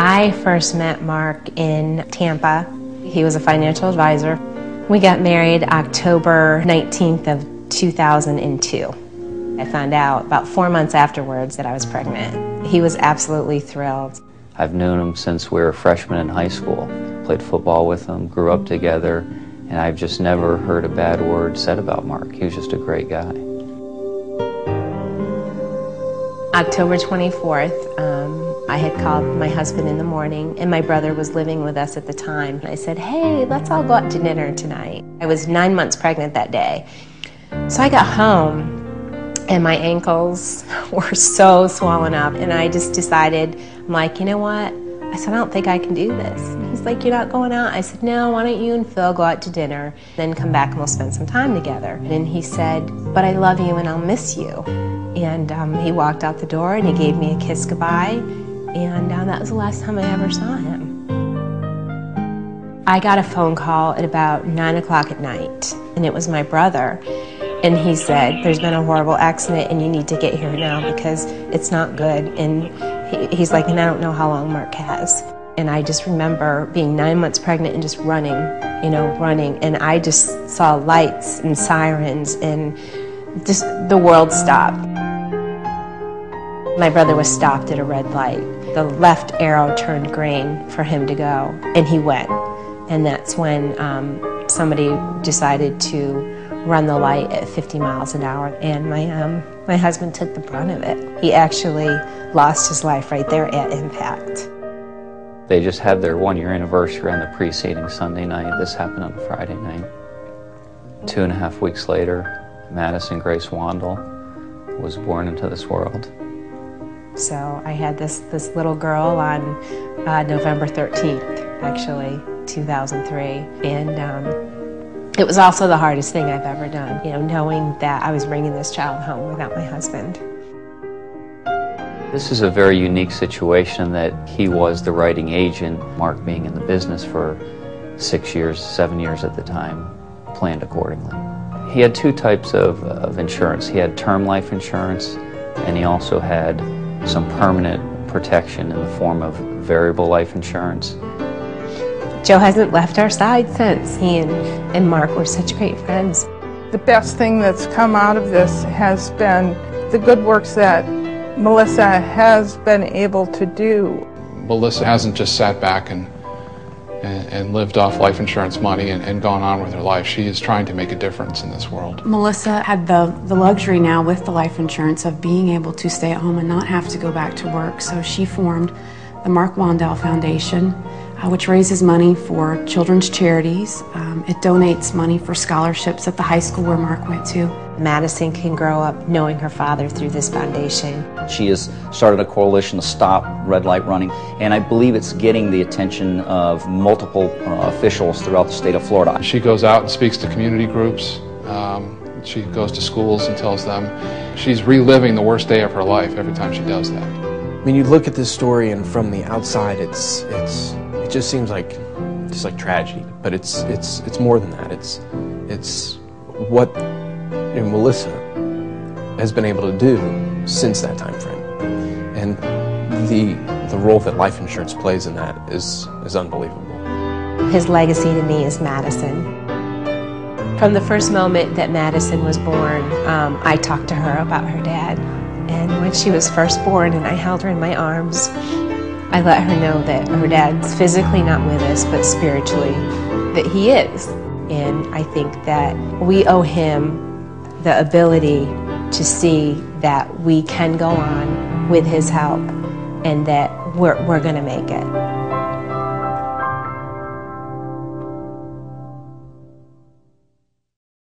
I first met Mark in Tampa. He was a financial advisor. We got married October 19th of 2002. I found out about 4 months afterwards that I was pregnant. He was absolutely thrilled. I've known him since we were freshmen in high school. Played football with him, grew up together, and I've just never heard a bad word said about Mark. He was just a great guy. October 24th, I had called my husband in the morning, and my brother was living with us at the time. I said, hey, let's all go out to dinner tonight. I was 9 months pregnant that day. So I got home, and my ankles were so swollen up, and I just decided, I'm like, you know what? I said, I don't think I can do this. And he's like, you're not going out? I said, no, why don't you and Phil go out to dinner, then come back and we'll spend some time together. And he said, but I love you and I'll miss you. And he walked out the door and he gave me a kiss goodbye, and that was the last time I ever saw him. I got a phone call at about 9 o'clock at night, and it was my brother. And he said, there's been a horrible accident and you need to get here now because it's not good. And he's like, and I don't know how long Mark has. And I just remember being 9 months pregnant and just running, running. And I just saw lights and sirens and just the world stopped. My brother was stopped at a red light. The left arrow turned green for him to go, and he went. And that's when somebody decided to run the light at 50 miles an hour, and my husband took the brunt of it. He actually lost his life right there at impact. They just had their 1-year anniversary on the preceding Sunday night. This happened on Friday night. 2.5 weeks later, Madison Grace Wandall was born into this world. So I had this little girl on November 13th, actually, 2003, and it was also the hardest thing I've ever done, knowing that I was bringing this child home without my husband. This is a very unique situation that he was the writing agent, Mark being in the business for 6 years, 7 years at the time, planned accordingly. He had 2 types of insurance. He had term life insurance, and he also had some permanent protection in the form of variable life insurance. Joe hasn't left our side since. He and Mark were such great friends. The best thing that's come out of this has been the good works that Melissa has been able to do. Melissa hasn't just sat back and lived off life insurance money and gone on with her life. She is trying to make a difference in this world. Melissa had the luxury now with the life insurance of being able to stay at home and not have to go back to work. So she formed the Mark Wandall Foundation, which raises money for children's charities. It donates money for scholarships at the high school where Mark went to. Madison can grow up knowing her father through this foundation. She has started a coalition to stop red light running, and I believe it's getting the attention of multiple officials throughout the state of Florida. She goes out and speaks to community groups. She goes to schools and tells them she's reliving the worst day of her life every time she does that. I mean, you look at this story, and from the outside, it just seems like tragedy, but it's more than that. It's what Melissa has been able to do since that time frame, and the role that life insurance plays in that is unbelievable. His legacy to me is Madison. From the first moment that Madison was born, I talked to her about her dad, and when she was first born and I held her in my arms, I let her know that her dad's physically not with us, but spiritually, that he is. And I think that we owe him the ability to see that we can go on with his help and that we're going to make it.